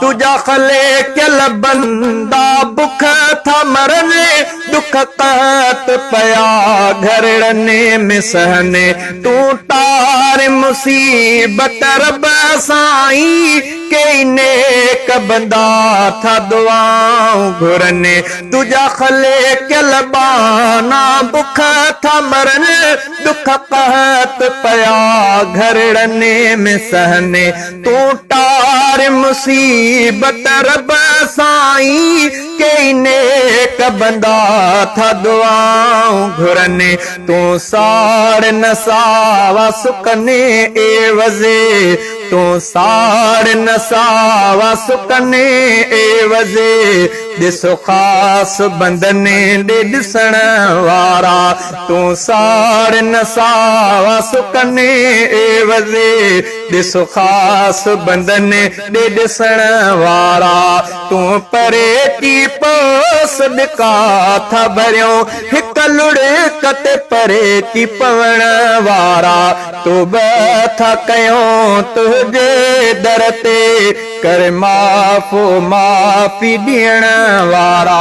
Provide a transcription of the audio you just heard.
तुझा खले कल बंदा बुख था मरने दुख कहत पया घरड़ने में सहने तू तार मुसीबत रब साई के नेक बंदा था दुआओं घुरने तुझा खले कल बाना बुख था मरने दुख कहत पया घरड़ने में सहने तू तार मुसीबत रब साई के नेक बंदा था दुआओं घुरने तू साड़ नसावा सुकने ए वजे तू साड़ नसावा सुकने ए वजे दिसो खास बंदने दे दिसण वारा तू साड़ नसावा सुकने ए वजे दिसो खास बंदने दे दिसण वारा तू परे की पोस दिका था भरियो हिक लुड़े कते परे की पवण वारा तू था कयो तुझे दर ते कर माफ़ो माफ़ी ॾियण वारा।